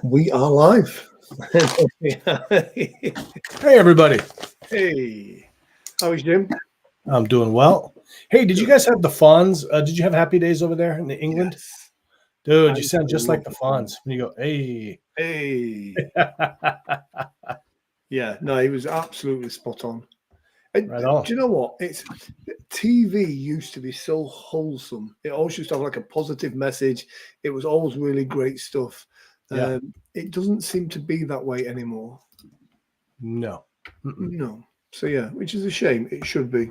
We are live. Hey, everybody. Hey, how is Jim? I'm doing well. Hey, did you Good. guys have the Fonz? Did you have happy days over there in England? Yes, Dude, I you sound just love like the the fun. Fonz when you go, hey. Hey, yeah, no, he was absolutely spot on. And Right do on. you know what? It's TV used to be so wholesome. It always used to have like a positive message. It was always really great stuff. Yeah. It doesn't seem to be that way anymore. No. Mm-mm. No. So yeah, which is a shame. It should be.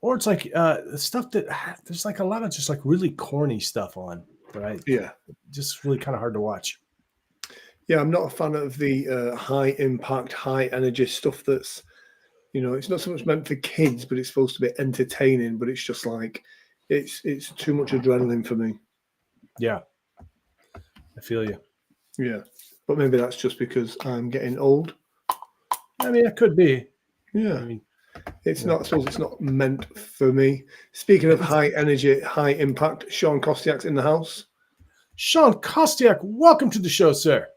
Or it's like stuff that there's like a lot of just like really corny stuff on, right? Yeah. Just really kind of hard to watch. Yeah, I'm not a fan of the high impact, high energy stuff that's, it's not so much meant for kids, but it's supposed to be entertaining, but it's just like it's too much adrenaline for me. Yeah. I feel you. Yeah. But maybe that's just because I'm getting old. I mean, it could be. I Yeah. mean, It's yeah. not, I suppose it's not meant for me. Speaking of high energy, high impact, Sean Kostiak's in the house. Sean Kostiak, welcome to the show, sir.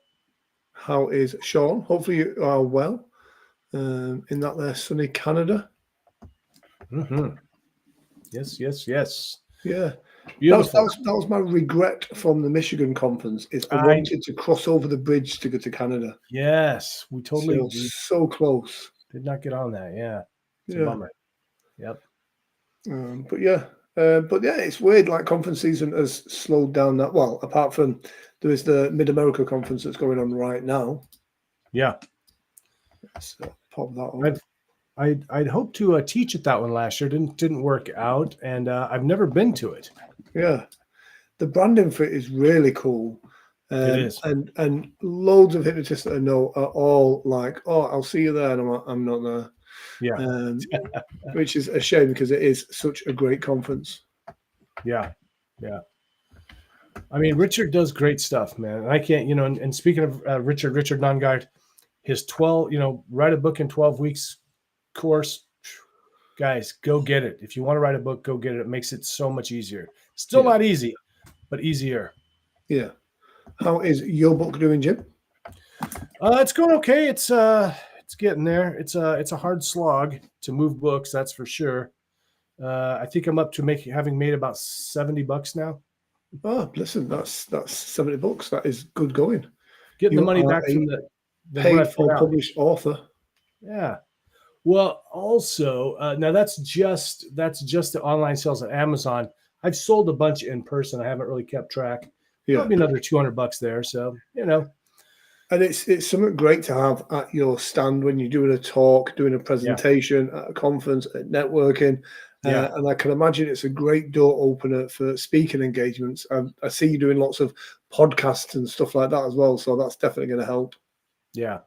How is Sean? Hopefully you are well in that there sunny Canada. Mm-hmm. Yes, yes, yes. Yeah. That was, that Beautiful. was that was my regret from the Michigan conference is I I wanted to cross over the bridge to go to Canada. Yes, we totally we So close. did not get on that. Yeah, it's a Yeah. bummer. Yep. But yeah, it's weird. Like conference season has slowed down. That well, apart from there is the Mid America conference that's going on right now. Yeah, So pop that up. I'd I'd hoped to teach at that one last year. Didn't work out, and I've never been to it. Yeah, the branding for it is really cool. It is. And loads of hypnotists that I know are all like, "Oh, I'll see you there," and I'm like, "I'm not there," Yeah, which is a shame because it is such a great conference. yeah, yeah. I mean, Richard does great stuff, man. I can't, And speaking of Richard Nongard, his 12, write a book in 12 weeks course, guys, go get it. If you want to write a book, go get it. It makes it so much easier. Still Yeah, not easy, but easier. yeah. How is your book doing, Jim? It's going okay. It's getting there. It's a hard slog to move books, that's for sure. I think I'm up to having made about $70 now. Oh, listen, that's 70 books. That is good going. Getting the You money are back a from the what I paid put for out. published author. Yeah. Well, also now that's just the online sales at Amazon. I've sold a bunch in person. I haven't really kept track. Yeah. Probably another $200 there. So And it's something great to have at your stand when you're doing a talk, doing a presentation at a conference, at networking. Yeah. And I can imagine it's a great door opener for speaking engagements. I see you doing lots of podcasts and stuff like that as well. So that's definitely going to help. Yeah.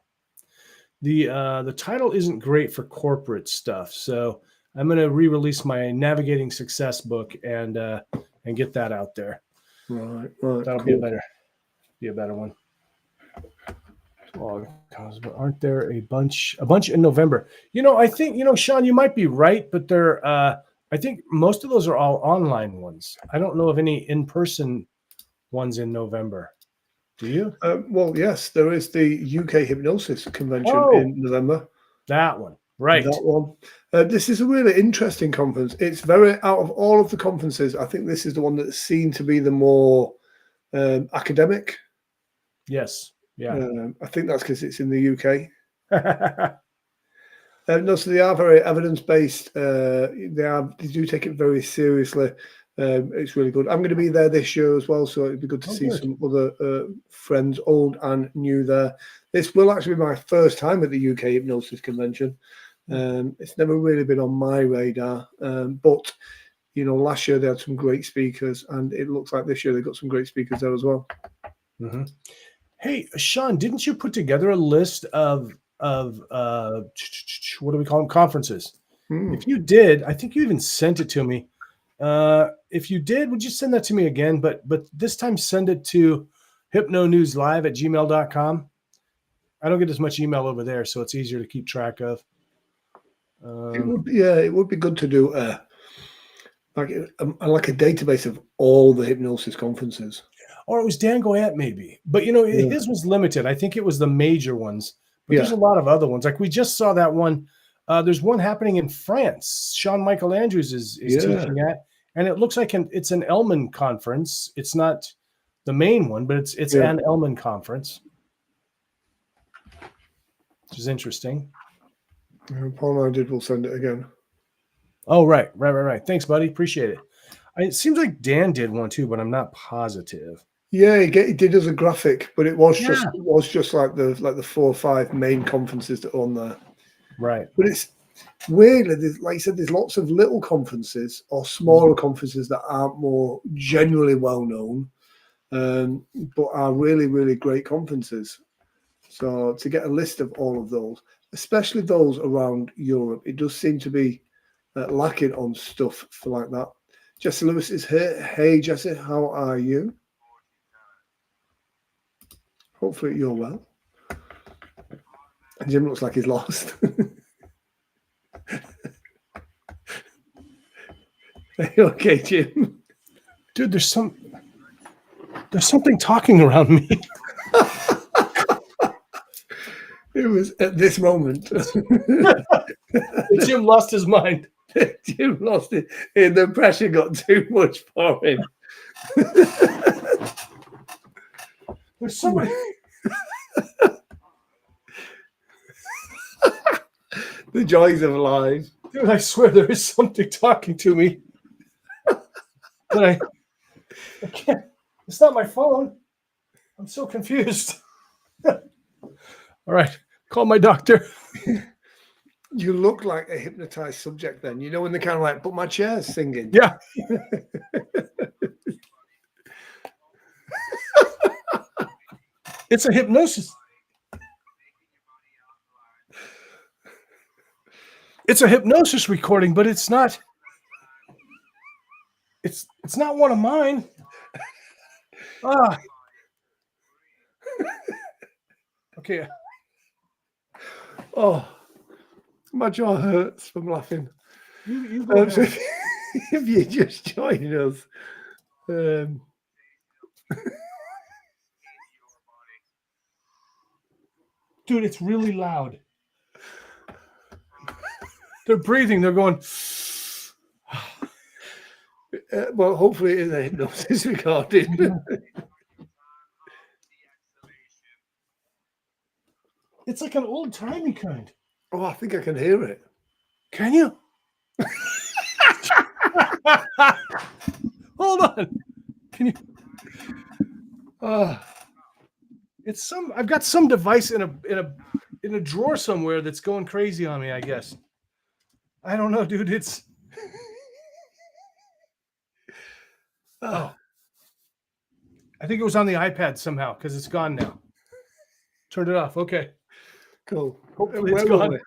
The title isn't great for corporate stuff, so I'm going to re-release my Navigating Success book and get that out there. Right. That'll Cool. be a better one. Oh, aren't there a bunch in November? I think Sean, you might be right, but I think most of those are all online ones. I don't know of any in-person ones in November. Do you? Well, yes, there is the UK Hypnosis Convention in November. That one. Right. That one. This is a really interesting conference. It's very, out of all of the conferences, I think this is the one that's seen to be the more academic. Yes. Yeah. I think that's because it's in the UK. No, so they are very evidence-based. They do take it very seriously. It's really good. I'm going to be there this year as well, so it'd be good to see some other friends, old and new, there. This will actually be my first time at the UK Hypnosis Convention. It's never really been on my radar, but last year they had some great speakers, and it looks like this year they've got some great speakers there as well. Mm-hmm. Hey, Sean, didn't you put together a list of what do we call them, conferences? If you did, I think you even sent it to me. If you did, would you send that to me again? But this time send it to hypnonewslive@gmail.com. I don't get as much email over there, so it's easier to keep track of. It would be good to do like a database of all the hypnosis conferences. or it was Dan Goyette maybe. But his was limited. I think it was the major ones. But there's a lot of other ones. Like we just saw that one. There's one happening in France. Sean Michael Andrews is teaching at, and it looks like it's an Elman conference. It's not the main one, but it's an Elman conference, which is interesting. Paul and I will send it again. Oh, right. Thanks, buddy. Appreciate it. It seems like Dan did one too, but I'm not positive. Yeah, he did as a graphic, but it was just like the 4 or 5 main conferences that are on there. Right. But it's weirdly, like you said, there's lots of little conferences or smaller conferences that aren't more generally well known, but are really, really great conferences. So to get a list of all of those, especially those around Europe, it does seem to be lacking on stuff for like that. Jesse Lewis is here. Hey, Jesse, how are you? Hopefully you're well. And Jim looks like he's lost. Are you okay, Jim? Dude, there's something talking around me. It was at this moment. Jim lost his mind. Jim lost it. And the pressure got too much for him. There's somebody. The joys of life. Dude, I swear there is something talking to me. But I can't. It's not my phone. I'm so confused. All right. Call my doctor. You look like a hypnotized subject then. When they're kind of like, but my chair's singing. Yeah. It's a hypnosis. It's a hypnosis recording, but it's not. It's not one of mine. Okay. Oh, my jaw hurts from laughing. You go So if you just join us, dude, it's really loud. They're breathing. They're going. Well, hopefully it is a hypnosis recording. It's like an old-timey kind. Oh, I think I can hear it. Can you? Hold on. Can you? I've got some device in a drawer somewhere that's going crazy on me, I guess. I don't know, dude. It's I think it was on the iPad somehow because it's gone now. Turned it off. Okay. Cool. Hopefully it's gone.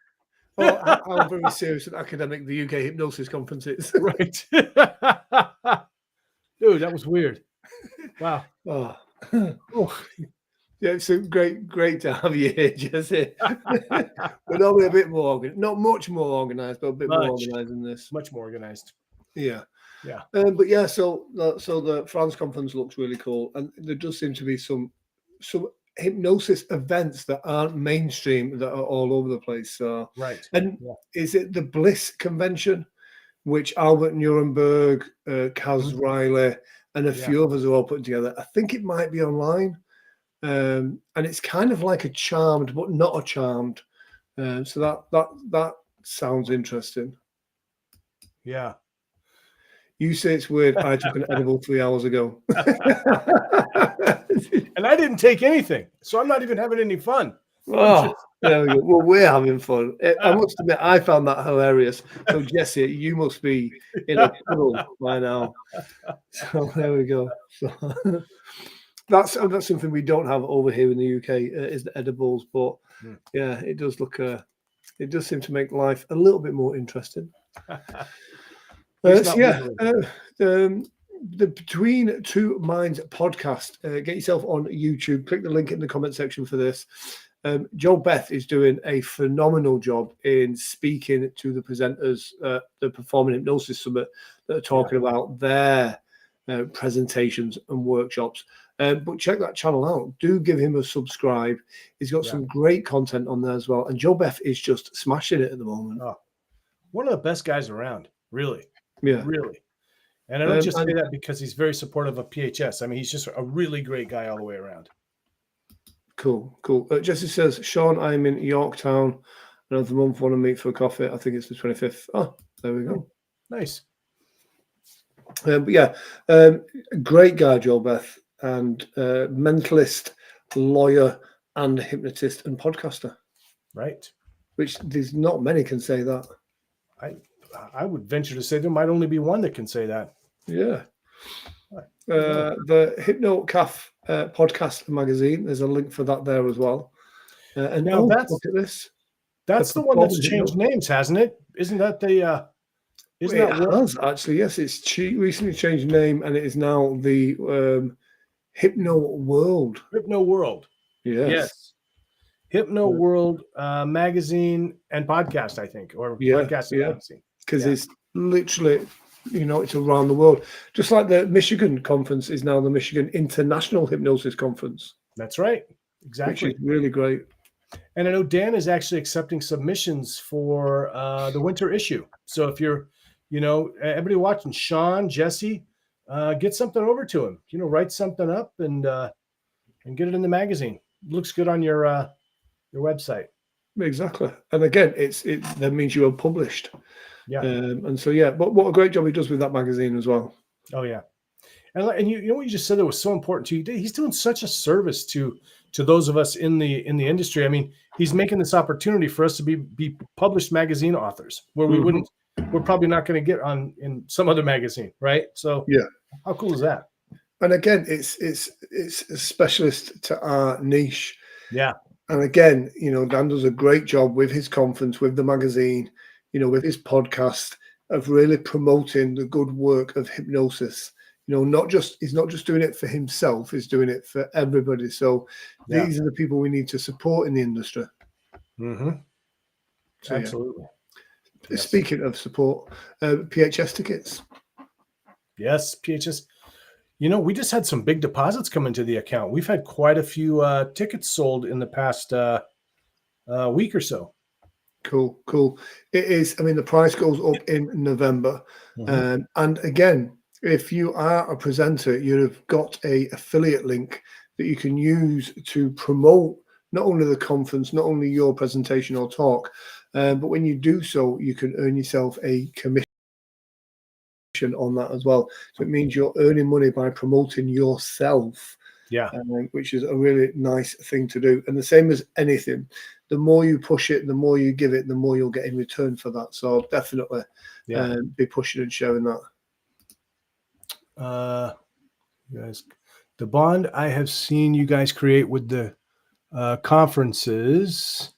Well, how very serious and academic the UK hypnosis conference is. Right. Dude, that was weird. Wow. Oh. Yeah, it's great to have you here, Jesse. We're normally a bit more not much more organized, but a bit more organized than this. Much more organized. Yeah. Yeah. But yeah, so the France conference looks really cool, and there does seem to be some hypnosis events that aren't mainstream that are all over the place. So right. And is it the Bliss convention, which Albert Nuremberg, Kaz Riley, and a few others are all putting together? I think it might be online. And it's kind of like a charmed, but not a charmed. So that sounds interesting. Yeah. You say it's weird. I took an edible 3 hours ago. And I didn't take anything. So I'm not even having any fun. Oh, there we go. Well, we're having fun. I must admit, I found that hilarious. So, Jesse, you must be in a puddle by now. So there we go. So, that's something we don't have over here in the UK, is the edibles. But yeah, it does look. It does seem to make life a little bit more interesting. The Between Two Minds podcast. Get yourself on YouTube. Click the link in the comment section for this. Joe Beth is doing a phenomenal job in speaking to the presenters, the Performing Hypnosis Summit, that are talking about their presentations and workshops. But check that channel out. Do give him a subscribe. He's got some great content on there as well. And Joe Beth is just smashing it at the moment. Oh, one of the best guys around, really. Yeah. Really. And I don't just say that because he's very supportive of PHS. I mean, he's just a really great guy all the way around. Cool, cool. Jesse says, Sean, I'm in Yorktown another month. Want to meet for a coffee? I think it's the 25th. Oh, there we go. Nice. But yeah, great guy, Joel Beth, and mentalist, lawyer, and hypnotist and podcaster. Right. Which there's not many can say that. I would venture to say there might only be one that can say that. Yeah. The Hypno Caf podcast magazine. There's a link for that there as well. And now look at this. That's the one that's changed names, hasn't it? Isn't that the? It has actually. Yes, it's recently changed name, and it is now the Hypno World. Hypno World. Yes. Hypno World magazine and podcast, I think, or podcast and magazine. Because it's literally, it's around the world. Just like the Michigan conference is now the Michigan International Hypnosis Conference. That's right. Exactly. Which is really great. And I know Dan is actually accepting submissions for the winter issue. So if you're, everybody watching, Sean, Jesse, get something over to him. Write something up and get it in the magazine. It looks good on your website. Exactly. And again, that means you are published. Yeah. And so, but what a great job he does with that magazine as well. Oh, yeah. And you know what you just said that was so important to you?'s doing such a service to those of us in the industry. I mean, he's making this opportunity for us to be published magazine authors where we're probably not going to get on in some other magazine, right? So how cool is that? And again, it's a specialist to our niche. Yeah. And again, Dan does a great job with his conference, with the magazine, with his podcast of really promoting the good work of hypnosis. He's not just doing it for himself, he's doing it for everybody. So these are the people we need to support in the industry. Mm-hmm. So, absolutely. Yes. Speaking of support, PHS tickets. Yes, PHS. We just had some big deposits come into the account. We've had quite a few tickets sold in the past week or so. Cool. It is. I mean, the price goes up in November. Mm-hmm. And again, if you are a presenter, you've got a affiliate link that you can use to promote not only the conference, not only your presentation or talk, but when you do so, you can earn yourself a commission on that as well. So it means you're earning money by promoting yourself. Yeah. Which is a really nice thing to do. And the same as anything, the more you push it, the more you give it, the more you'll get in return for that. So definitely be pushing and sharing that. You guys, the bond I have seen you guys create with the conferences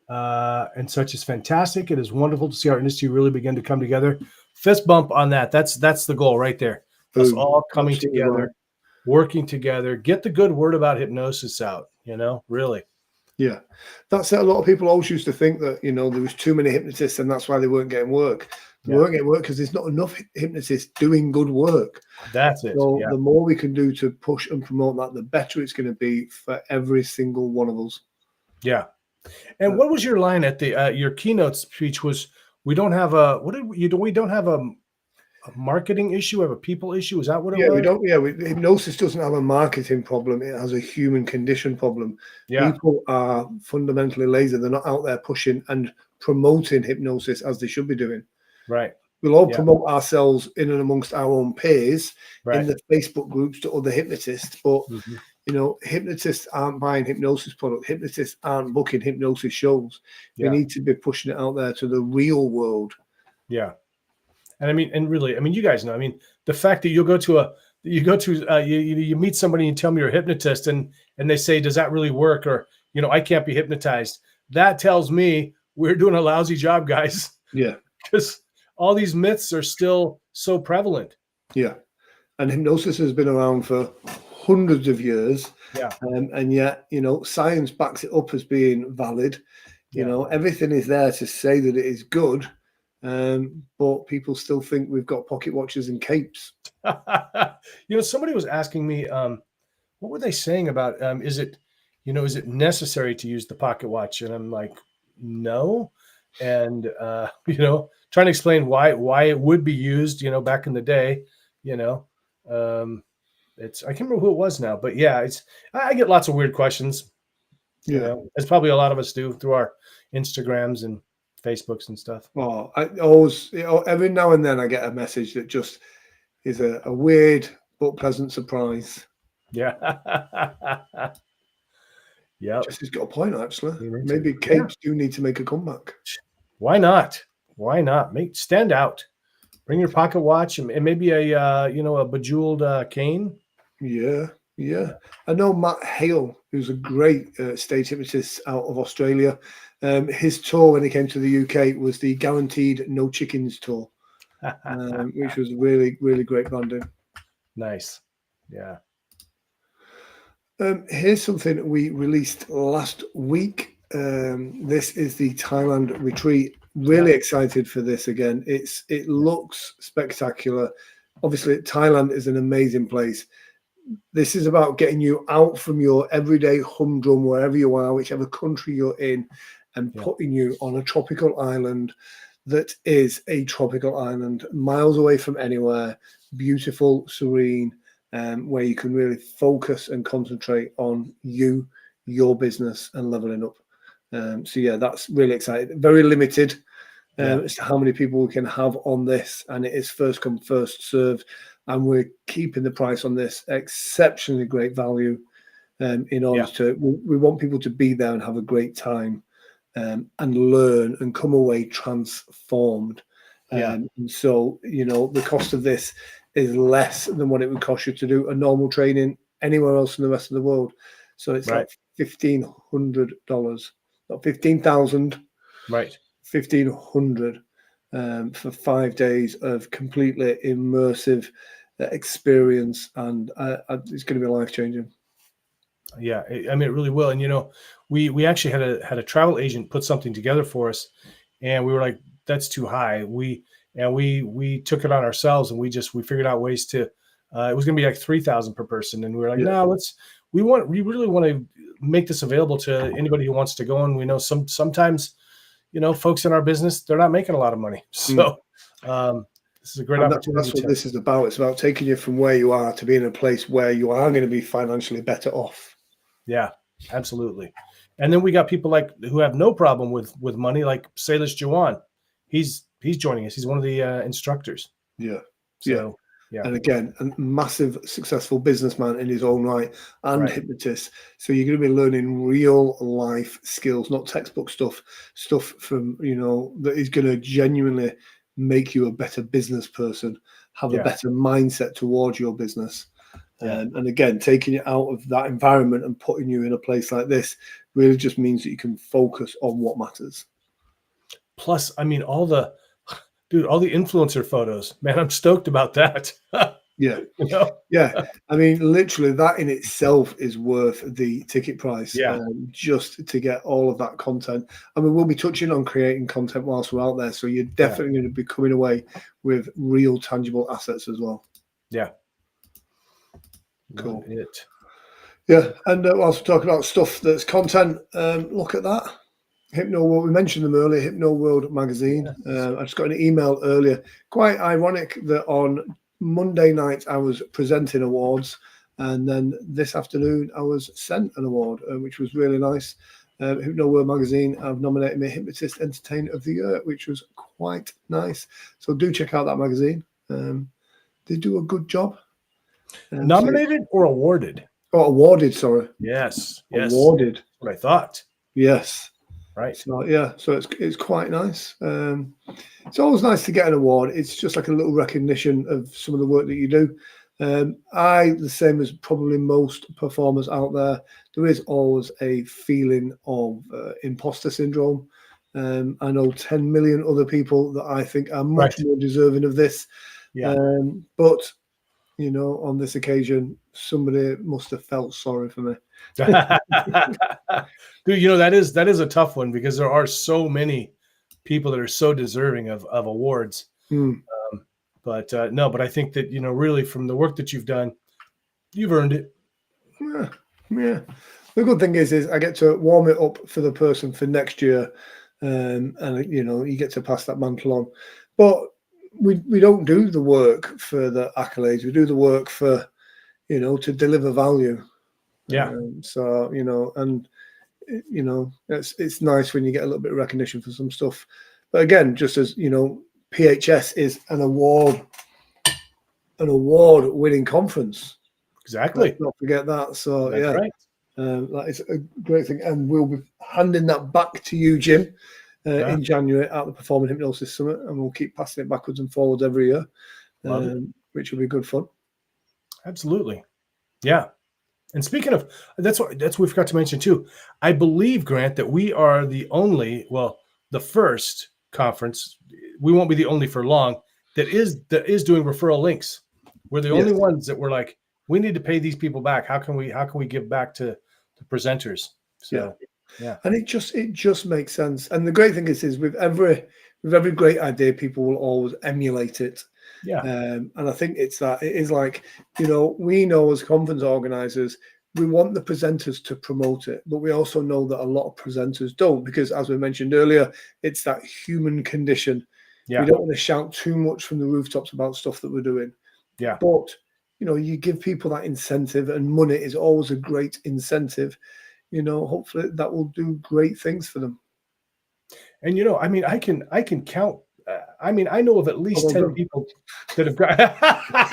and such is fantastic. It is wonderful to see our industry really begin to come together. Fist bump on that. That's the goal right there. Us all coming together, working together, get the good word about hypnosis out, really. Yeah. That's it. A lot of people always used to think that, there was too many hypnotists and that's why they weren't getting work. They weren't getting work because there's not enough hypnotists doing good work. That's it. So the more we can do to push and promote that, the better it's going to be for every single one of us. Yeah. And what was your line at the your keynote speech was, we don't have a marketing issue, we have a people issue. Is that what it was? Hypnosis doesn't have a marketing problem. It has a human condition problem. Yeah. People are fundamentally lazy. They're not out there pushing and promoting hypnosis as they should be doing. Right. We'll all promote ourselves in and amongst our own peers in the Facebook groups to other hypnotists, but hypnotists aren't buying hypnosis products. Hypnotists aren't booking hypnosis shows. We need to be pushing it out there to the real world. Yeah. And you guys know, the fact that you meet somebody and tell me you're a hypnotist and they say, does that really work? Or, I can't be hypnotized. That tells me we're doing a lousy job, guys. Yeah. Because all these myths are still so prevalent. Yeah. And hypnosis has been around for hundreds of years. Yeah. And yet, science backs it up as being valid. Everything is there to say that it is good. But people still think we've got pocket watches and capes. Somebody was asking me, what what were they saying about, is it necessary to use the pocket watch? And I'm like, no. And, trying to explain why it would be used, back in the day, I can't remember who it was now, but yeah, I get lots of weird questions, as probably a lot of us do through our Instagrams and Facebooks and stuff. Oh, I always, every now and then I get a message that just is a weird but pleasant surprise. Yeah. Yeah. Jesse's got a point, actually. Maybe capes do need to make a comeback. Why not? Why not? Stand out. Bring your pocket watch and maybe a bejeweled cane. Yeah. I know Matt Hale, who's a great stage hypnotist out of Australia. His tour when he came to the UK was the Guaranteed No Chickens tour, which was really, really great branding. Nice. Yeah. Here's something we released last week. This is the Thailand retreat. Really excited for this again. It looks spectacular. Obviously, Thailand is an amazing place. This is about getting you out from your everyday humdrum, wherever you are, whichever country you're in, and putting you on a tropical island that is a tropical island, miles away from anywhere, beautiful, serene, where you can really focus and concentrate on you, your business, and leveling up. So yeah, that's really exciting. Very limited as to how many people we can have on this, and it is first come, first served. And we're keeping the price on this exceptionally great value in order to. We want people to be there and have a great time and learn and come away transformed. And so, the cost of this is less than what it would cost you to do a normal training anywhere else in the rest of the world. So it's like $1,500, not 15,000, right? 1,500 for 5 days of completely immersive experience, and it's going to be life changing. Yeah, I mean, it really will. And we actually had a travel agent put something together for us, and we were like, that's too high. We took it on ourselves, and we figured out ways to. It was going to be like 3,000 per person, and we were like, no, we really want to make this available to anybody who wants to go. And we know sometimes, folks in our business, they're not making a lot of money, so this is a great opportunity. That's what this is about. It's about taking you from where you are to be in a place where you are going to be financially better off. Yeah, absolutely. And then we got people who have no problem with money, like Salish Juwan. He's joining us. He's one of the instructors. Yeah. So, And again, a massive successful businessman in his own right and hypnotist. So you're going to be learning real life skills, not textbook stuff from, that is going to genuinely make you a better business person, have a better mindset towards your business. And again, taking you out of that environment and putting you in a place like this really just means that you can focus on what matters. Plus, I mean, all the influencer photos, man, I'm stoked about that. Yeah. I mean, literally that in itself is worth the ticket price. Just to get all of that content. I mean, we'll be touching on creating content whilst we're out there. So you're definitely going to be coming away with real tangible assets as well. Yeah. Cool. Yeah. And whilst we're talking about stuff that's content, look at that. Hypno World, we mentioned them earlier, Hypno World magazine. I just got an email earlier. Quite ironic that on Monday night I was presenting awards, and then this afternoon I was sent an award, which was really nice. Hypno World magazine have nominated me Hypnotist Entertainer of the Year, which was quite nice. So do check out that magazine. They do a good job. Nominated or awarded? Oh, awarded, sorry. Yes. Awarded. That's what I thought. Yes. Right. So it's quite nice. It's always nice to get an award. It's just like a little recognition of some of the work that you do. The same as probably most performers out there, there is always a feeling of imposter syndrome. I know 10 million other people that I think are much more deserving of this. But on this occasion, somebody must have felt sorry for me. Dude, that is a tough one because there are so many people that are so deserving of awards. But I think that, really from the work that you've done, you've earned it. Yeah. The good thing is I get to warm it up for the person for next year, and you get to pass that mantle on. But we don't do the work for the accolades. We do the work for to deliver value. Yeah. It's nice when you get a little bit of recognition for some stuff. But again, just as PHS is an award-winning conference. Exactly. Let's not forget that. So That's right. that is a great thing, and we'll be handing that back to you, Jim, in January at the Performing Hypnosis Summit, and we'll keep passing it backwards and forwards every year, which will be good fun. Absolutely, yeah. And speaking of that's what we forgot to mention too. I believe, Grant, that we are the first conference. We won't be the only for long that is doing referral links. We're the only ones that were like, we need to pay these people back. How can we give back to the presenters? So yeah. And it just makes sense. And the great thing is with every great idea, people will always emulate it. Yeah. And I think it is like, we know as conference organizers, we want the presenters to promote it, but we also know that a lot of presenters don't, because as we mentioned earlier, it's that human condition. Yeah. We don't want to shout too much from the rooftops about stuff that we're doing. Yeah. But, you give people that incentive, and money is always a great incentive. Hopefully that will do great things for them. And, I can count. I know of at least 10 people that have got.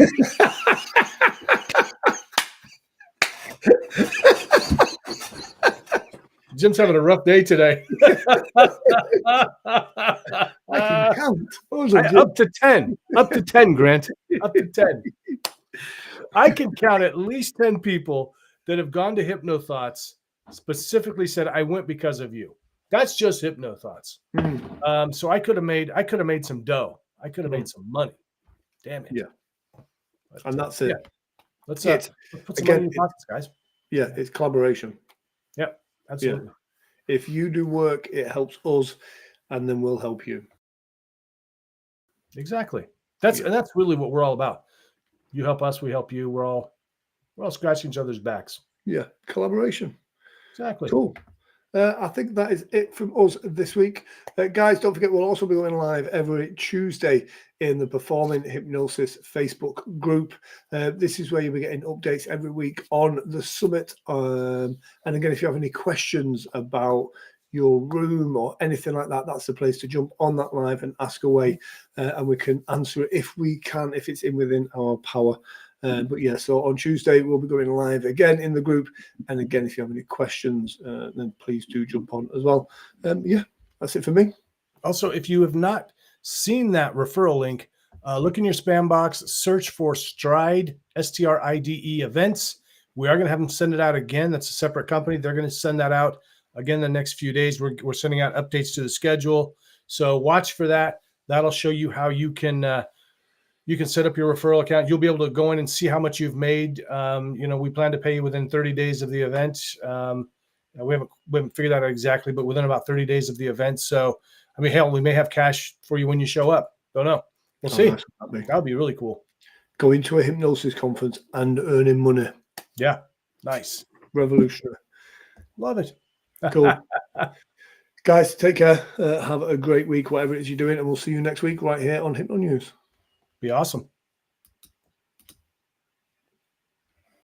Jim's having a rough day today. I can count. Up to 10. Up to 10, Grant. Up to 10. I can count at least 10 people that have gone to Hypno Thoughts, specifically said, I went because of you. That's just Hypno Thoughts. So I could have made some dough. I could have made some money. Damn it. Yeah. And that's it. Yeah. Let's put some money in your pockets, guys. Yeah, it's collaboration. Yep, absolutely. Yeah. If you do work, it helps us, and then we'll help you. Exactly. That's really what we're all about. You help us, we help you. We're all scratching each other's backs. Yeah, collaboration. Exactly. Cool. I think that is it from us this week. Guys, don't forget, we'll also be going live every Tuesday in the Performing Hypnosis Facebook group. This is where you'll be getting updates every week on the summit. And again, if you have any questions about your room or anything like that, that's the place to jump on that live and ask away. And we can answer it if we can, if it's within our power. So on Tuesday, we'll be going live again in the group. And again, if you have any questions, then please do jump on as well. That's it for me. Also, if you have not seen that referral link, look in your spam box, search for Stride, STRIDE events. We are going to have them send it out again. That's a separate company. They're going to send that out again the next few days. We're sending out updates to the schedule. So watch for that. That'll show you how you can set up your referral account. You'll be able to go in and see how much you've made. We plan to pay you within 30 days of the event. We haven't figured that out exactly, but within about 30 days of the event. So, hell, we may have cash for you when you show up. Don't know. We'll see. Nice. That would be really cool. Going to a hypnosis conference and earning money. Yeah. Nice. Revolutionary. Love it. Cool. Guys, take care. Have a great week, whatever it is you're doing, and we'll see you next week right here on Hypno News. Be awesome.